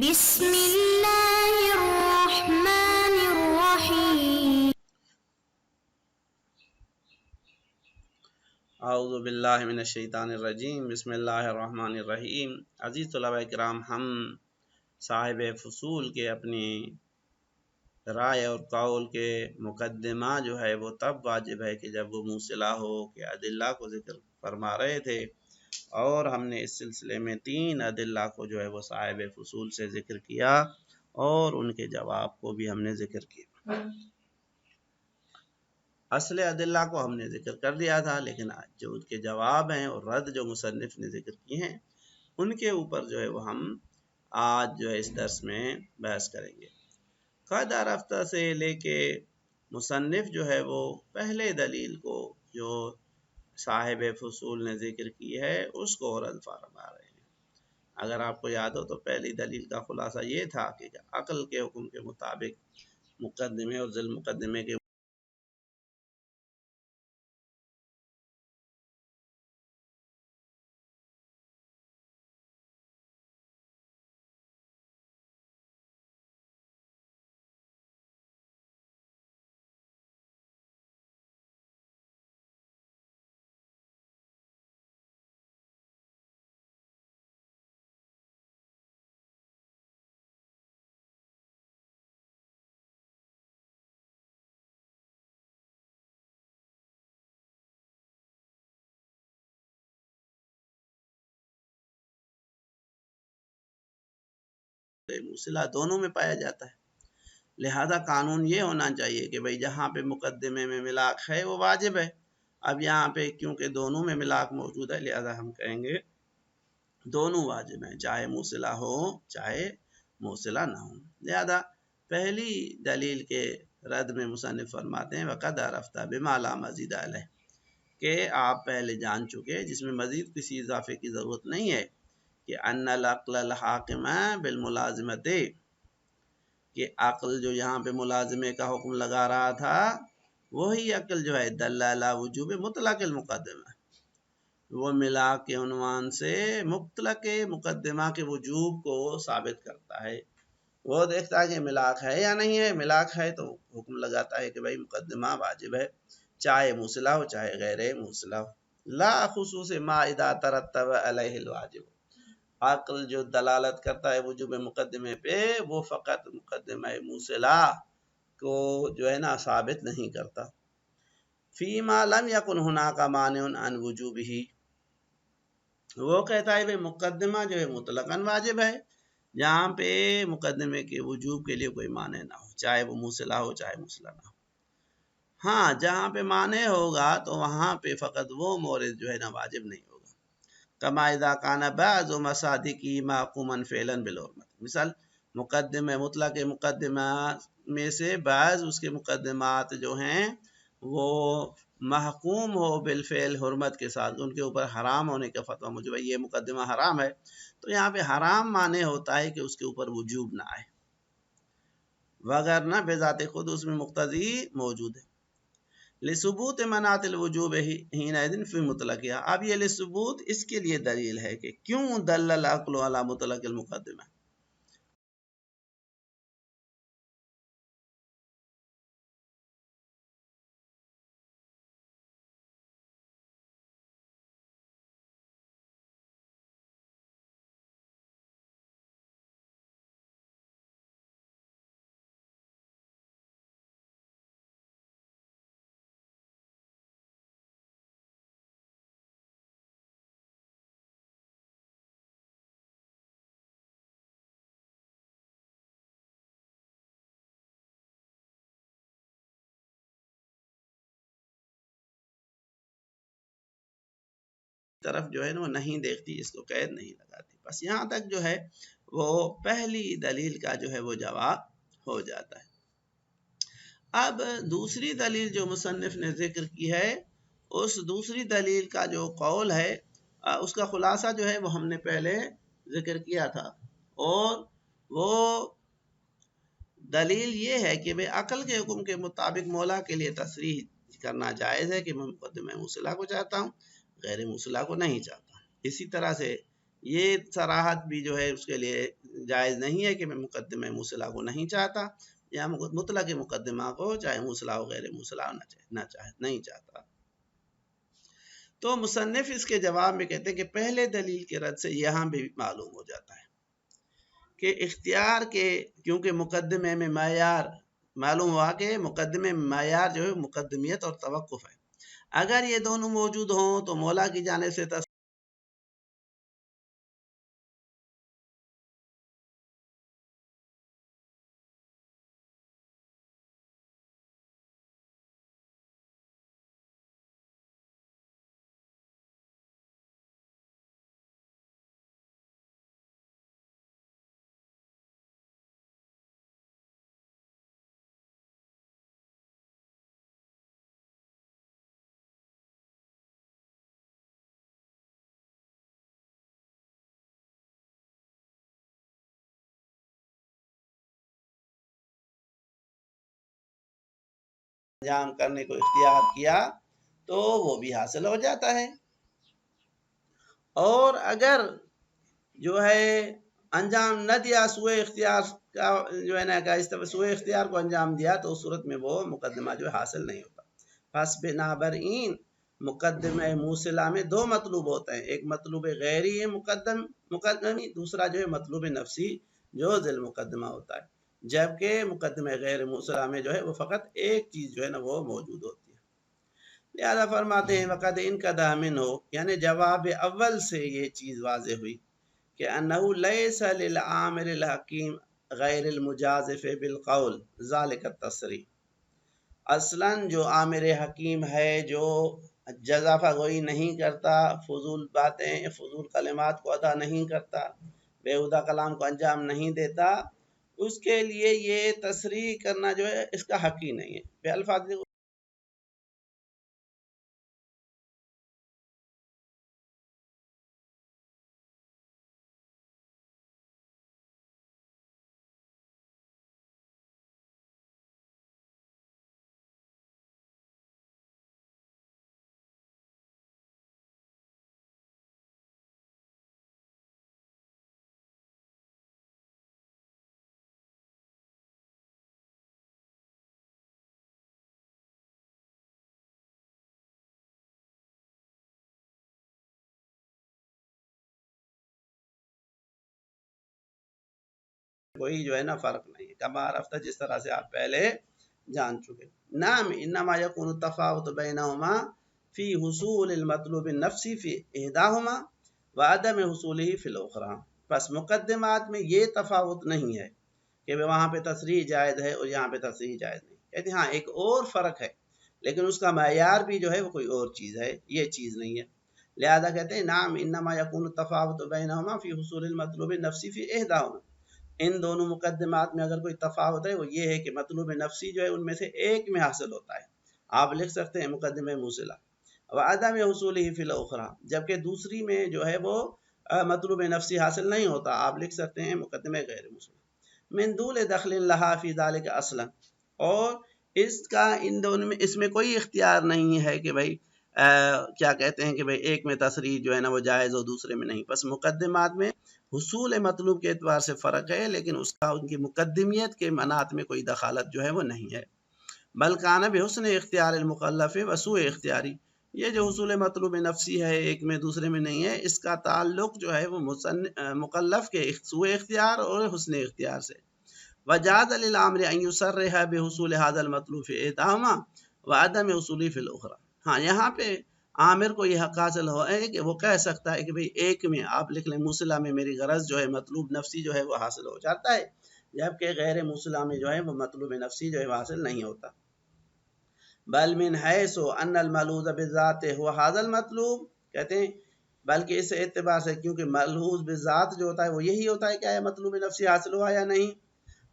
بسم اللہ الرحمن الرحیم اعوذ باللہ من الشیطان الرجیم بسم اللہ الرحمن الرحیم۔ عزیز طلباء کرام، ہم صاحب فصول کے اپنی رائے اور قول کے مقدمہ جو ہے وہ تب واجب ہے کہ جب وہ موصلہ ہو کہ ادلہ کو ذکر فرما رہے تھے، اور ہم نے اس سلسلے میں 3 ادلہ کو جو ہے وہ صاحب فصول سے ذکر کیا اور ان کے جواب کو بھی ہم نے ذکر کیا۔ اصل ادلہ کو ہم نے ذکر کر دیا تھا، لیکن جو ان کے جواب ہیں اور رد جو مصنف نے ذکر کی ہیں ان کے اوپر جو ہے وہ ہم آج جو ہے اس درس میں بحث کریں گے۔ قد عرفتہ سے لے کے مصنف جو ہے وہ پہلے دلیل کو جو صاحب فصول نے ذکر کی ہے اس کو رد فرما رہے ہیں۔ اگر آپ کو یاد ہو تو پہلی دلیل کا خلاصہ یہ تھا کہ عقل کے حکم کے مطابق مقدمے اور ذیل مقدمے کے موصلہ دونوں میں پایا جاتا ہے، لہذا قانون یہ ہونا چاہیے کہ بھئی جہاں پہ مقدمے میں ملاک ہے وہ واجب ہے۔ اب یہاں پہ کیونکہ دونوں میں ملاک موجود ہے لہذا ہم کہیں گے دونوں واجب ہیں، چاہے موصلہ ہو چاہے موصلہ نہ ہو۔ لہذا پہلی دلیل کے رد میں مصنف فرماتے ہیں وَقَدْ عَرَفْتَ بِمَا لَا مَزِيدَ عَلَيْهِ، کہ آپ پہلے جان چکے جس میں مزید کسی اضافے کی ضرورت نہیں ہے کہ ان العقل الحاکم بالملازمت، کہ عقل جو یہاں پہ ملازمے کا حکم لگا رہا تھا وہی عقل جو ہے دل علی وجوب مطلق المقدمہ، وہ ملاک کے عنوان سے مطلق مقدمہ کے وجوب کو ثابت کرتا ہے۔ وہ دیکھتا ہے کہ ملاک ہے یا نہیں ہے، ملاک ہے تو حکم لگاتا ہے کہ بھائی مقدمہ واجب ہے، چاہے موصلہ ہو چاہے غیر موصلہ ہو۔ لا خصوص ما اذا ترتب علیہ الواجب، عقل جو دلالت کرتا ہے وجوب مقدمے پہ وہ فقط مقدمہ موصلہ کو جو ہے نا ثابت نہیں کرتا۔ فیما لم یکن ہناک مانع عن وجوبہ، وہ کہتا ہے بھئی مقدمہ جو ہے مطلقاً واجب ہے جہاں پہ مقدمے کے وجوب کے لیے کوئی مانع نہ ہو، چاہے وہ موصلہ ہو چاہے موصلہ نہ ہو۔ ہاں جہاں پہ مانع ہوگا تو وہاں پہ فقط وہ مورد جو ہے نا واجب نہیں ہوگا۔ کما اذا کان بعض مصادقہ معقوما فعلا بالحرمت، مثال مقدمہ مطلق مقدمہ میں سے بعض اس کے مقدمات جو ہیں وہ محکوم ہو بالفعل حرمت کے ساتھ، ان کے اوپر حرام ہونے کا فتویٰ موجود ہے، یہ مقدمہ حرام ہے تو یہاں پہ حرام معنی ہوتا ہے کہ اس کے اوپر وجوب نہ آئے، وگرنہ بذات خود اس میں مقتضی موجود ہے۔ لثبوت مناط الوجوب حینئذ فی مطلقہ، اب یہ لثبوت اس کے لیے دلیل ہے کہ کیوں دل العقل علی مطلق المقدمہ، طرف جو ہے نا وہ نہیں دیکھتی، اس کو قید نہیں لگاتی۔ بس یہاں تک جو ہے وہ پہلی دلیل کا جو ہے وہ جواب ہو جاتا ہے۔ اب دوسری دلیل جو مصنف نے ذکر کی ہے اس دوسری دلیل کا جو قول ہے اس کا خلاصہ جو ہے وہ ہم نے پہلے ذکر کیا تھا، اور وہ دلیل یہ ہے کہ بے عقل کے حکم کے مطابق مولا کے لیے تصریح کرنا جائز ہے کہ میں مقدمہ موصلہ کو چاہتا ہوں غیر موصلہ کو نہیں چاہتا۔ اسی طرح سے یہ صراحت بھی جو ہے اس کے لیے جائز نہیں ہے کہ میں مقدمہ موصلہ کو نہیں چاہتا، یا مطلق مقدمہ کو چاہے موصلہ ہو غیر موصلہ نہیں چاہتا۔ تو مصنف اس کے جواب میں کہتے ہیں کہ پہلے دلیل کے رد سے یہاں بھی معلوم ہو جاتا ہے کہ اختیار کے، کیونکہ مقدمے میں معیار معلوم ہوا کہ مقدمے میں معیار جو ہے مقدمیت اور توقف ہے، اگر یہ دونوں موجود ہوں تو مولا کی جانب سے انجام کرنے کو اختیار کیا تو وہ بھی حاصل ہو جاتا ہے، اور اگر جو ہے انجام نہ دیا، سوئے اختیار کا جو ہے نا سوئے اختیار کو انجام دیا، تو اس صورت میں وہ مقدمہ جو ہے حاصل نہیں ہوتا۔ پس بنابراین مقدمہ موصلہ میں دو مطلوب ہوتے ہیں، ایک مطلوب غیری مقدمی، دوسرا جو ہے مطلوب نفسی جو ذیل مقدمہ ہوتا ہے، جبکہ مقدمہ غیر موصلہ میں جو ہے وہ فقط ایک چیز جو ہے نا وہ موجود ہوتی ہے۔ لہذا فرماتے ہیں وقد ان کا دامن ہو، یعنی جواب اول سے یہ چیز واضح ہوئی کہ انہو لیس للعامر الحکیم غیر المجازف بالقول ذالک التصریح، اصلاً جو عامر حکیم ہے جو جزافہ گوئی نہیں کرتا، فضول باتیں فضول کلمات کو ادا نہیں کرتا، بیہودہ کلام کو انجام نہیں دیتا، اس کے لیے یہ تصریح کرنا جو ہے اس کا حق ہی نہیں ہے۔ بے الفاظ کوئی جو ہے نا فرق نہیں ہے، کما رفتہ جس طرح سے آپ پہلے جان چکے۔ نعم انما یکون التفاوت بینہما فی حصول المطلوب النفسی فی احداہما وعدم حصولہ فی الاخری، پس مقدمات میں یہ تفاوت نہیں ہے کہ وہاں پہ تصریح جائز ہے اور یہاں پہ تصریح جائز نہیں، کہتے ہیں ہاں ایک اور فرق ہے، لیکن اس کا معیار بھی جو ہے وہ کوئی اور چیز ہے، یہ چیز نہیں ہے۔ لہذا کہتے ہیں نعم انما یکون التفاوت بینہما فی حصول المطلوب النفسی فی احداہما، ان دونوں مقدمات میں اگر کوئی تفاوت ہے وہ یہ ہے کہ مطلوب نفسی جو ہے ان میں سے ایک میں حاصل ہوتا ہے، آپ لکھ سکتے ہیں مقدمہ موصلہ، وعدم حصولہ فی الاخری، جبکہ دوسری میں جو ہے وہ مطلوب نفسی حاصل نہیں ہوتا، آپ لکھ سکتے ہیں مقدمہ غیر موصلہ۔ من دون دخل لہا فی ذلک اصلا، اور اس کا ان دونوں میں اس میں کوئی اختیار نہیں ہے کہ بھائی کیا کہتے ہیں کہ بھائی ایک میں تصریح جو ہے نا وہ جائز ہو دوسرے میں نہیں، بس مقدمات میں حصول مطلوب کے اعتبار سے فرق ہے، لیکن اس کا ان کی مقدمیت کے منات میں کوئی دخالت جو ہے وہ نہیں ہے۔ بلکہ بحسن اختیار المکلف وسوء اختیاری، یہ جو حصول مطلوب نفسی ہے ایک میں دوسرے میں نہیں ہے، اس کا تعلق جو ہے وہ مکلف کے سوء اختیار اور حسن اختیار سے۔ وجاز للامر ان یصرح بحصول هذا المطلوب فی احداہما وعدم حصوله فی الاخری، ہاں یہاں پہ عامر کو یہ حق حاصل ہوا ہے کہ وہ کہہ سکتا ہے کہ بھئی ایک میں آپ لکھ لیں موصلہ میں میری غرض جو ہے مطلوب نفسی جو ہے وہ حاصل ہو جاتا ہے، جبکہ غیر موصلہ میں جو ہے وہ مطلوب نفسی جو ہے وہ حاصل نہیں ہوتا۔ بل من حیث ان الملحوظ بالذات هو هذا المطلوب، کہتے ہیں بلکہ اس اعتبار سے کیونکہ ملحوظ بالذات جو ہوتا ہے وہ یہی ہوتا ہے کہ آیا مطلوب نفسی حاصل ہوا یا نہیں،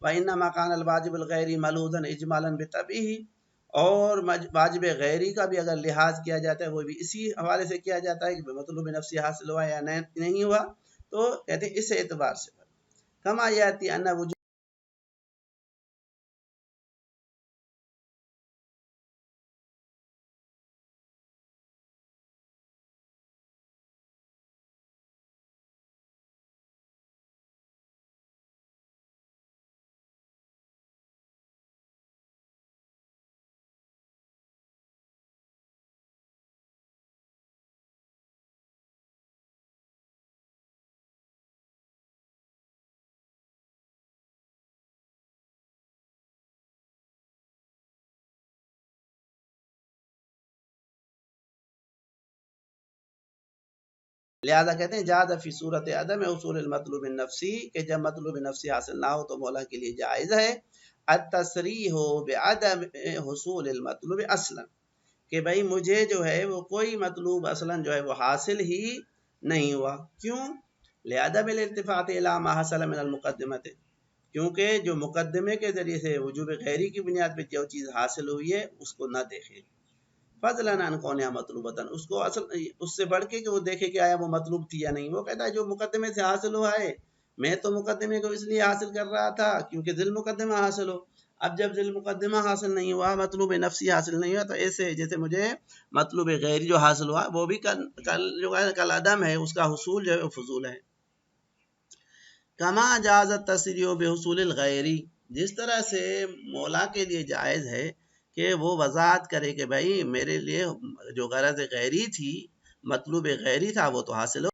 وَإِنَّمَا كَانَ الْوَاجِبُ الْغَيْرِ مَلْحُوظًا إِجْمَالًا بِطَبْعِهِ، اور واجب غیری کا بھی اگر لحاظ کیا جاتا ہے وہ بھی اسی حوالے سے کیا جاتا ہے کہ مطلوب نفسی حاصل ہوا یا نہیں ہوا، تو کہتے ہیں اس اعتبار سے کما یاتی ان لہذا کہتے ہیں جاز فی صورت عدم حصول المطلوب النفسی، کہ جب مطلوب نفسی حاصل نہ ہو تو مولا کے لیے جائز ہے التصریح بعدم حصول المطلوب اصلا، کہ بھائی مجھے جو ہے وہ کوئی مطلوب اصلا جو ہے وہ حاصل ہی نہیں ہوا. کیوں؟ لعدم الالتفات الی ما حصل من المقدمۃ، کیونکہ جو مقدمے کے ذریعے سے وجوب غیری کی بنیاد پہ جو چیز حاصل ہوئی ہے اس کو نہ دیکھے، فضلا عن کونہا مطلوبۃ، اس کو اصل اس سے بڑھ کے کہ وہ دیکھے کہ آیا وہ مطلوب تھی یا نہیں. وہ کہتا ہے جو مقدمے سے حاصل ہوا ہے، میں تو مقدمے کو اس لیے حاصل کر رہا تھا کیونکہ ذیل مقدمہ حاصل ہو. اب جب ذیل مقدمہ حاصل نہیں ہوا، مطلوب نفسی حاصل نہیں ہوا، تو ایسے جیسے مجھے مطلوب غیری جو حاصل ہوا وہ بھی کل عدم ہے، اس کا حصول جو ہے وہ فضول ہے. کما جازت تصریح بحصول الغیری، جس طرح سے مولا کے لیے جائز ہے کہ وہ وضاحت کرے کہ بھائی میرے لیے جو غرض غیری تھی، مطلوب غیری تھا، وہ تو حاصل ہو.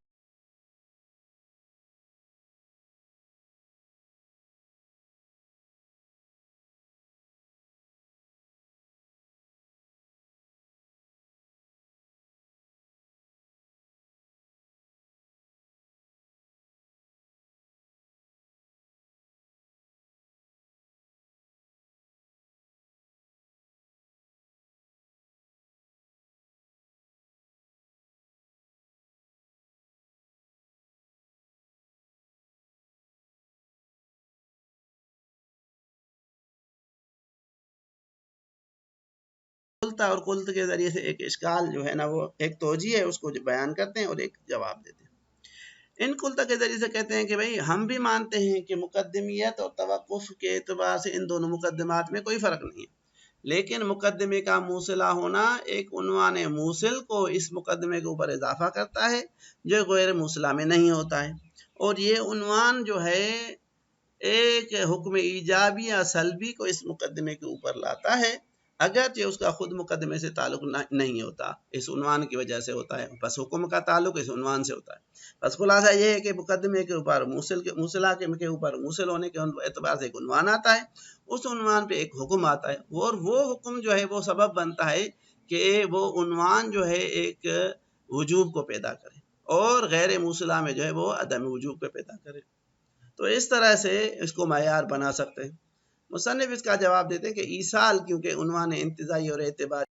اور قلت کے ذریعے سے ایک اشکال جو ہے نا وہ ایک توجیہ ہے، اس کو بیان کرتے ہیں اور ایک جواب دیتے ہیں. ان قلت کے ذریعے سے کہتے ہیں کہ بھئی ہم بھی مانتے ہیں کہ مقدمیت اور توقف کے اعتبار سے ان دونوں مقدمات میں کوئی فرق نہیں ہے، لیکن مقدمے کا موصلہ ہونا ایک عنوان موصل کو اس مقدمے کے اوپر اضافہ کرتا ہے جو غیر موصلہ میں نہیں ہوتا ہے، اور یہ عنوان جو ہے ایک حکم ایجابی یا سلبی کو اس مقدمے کے اوپر لاتا ہے، اگرچہ اس کا خود مقدمے سے تعلق نہیں ہوتا، اس عنوان کی وجہ سے ہوتا ہے. بس حکم کا تعلق اس عنوان سے ہوتا ہے. بس خلاصہ یہ ہے کہ مقدمے کے اوپر موصلہ کے اوپر موصل ہونے کے اعتبار سے ایک عنوان آتا ہے، اس عنوان پہ ایک حکم آتا ہے، اور وہ حکم جو ہے وہ سبب بنتا ہے کہ وہ عنوان جو ہے ایک وجوب کو پیدا کرے اور غیر موصلہ میں جو ہے وہ عدم وجوب کو پیدا کرے. تو اس طرح سے اس کو معیار بنا سکتے ہیں. مصنف اس کا جواب دیتے ہیں کہ ایصال کیونکہ عنوان انتزاعی اور اعتباری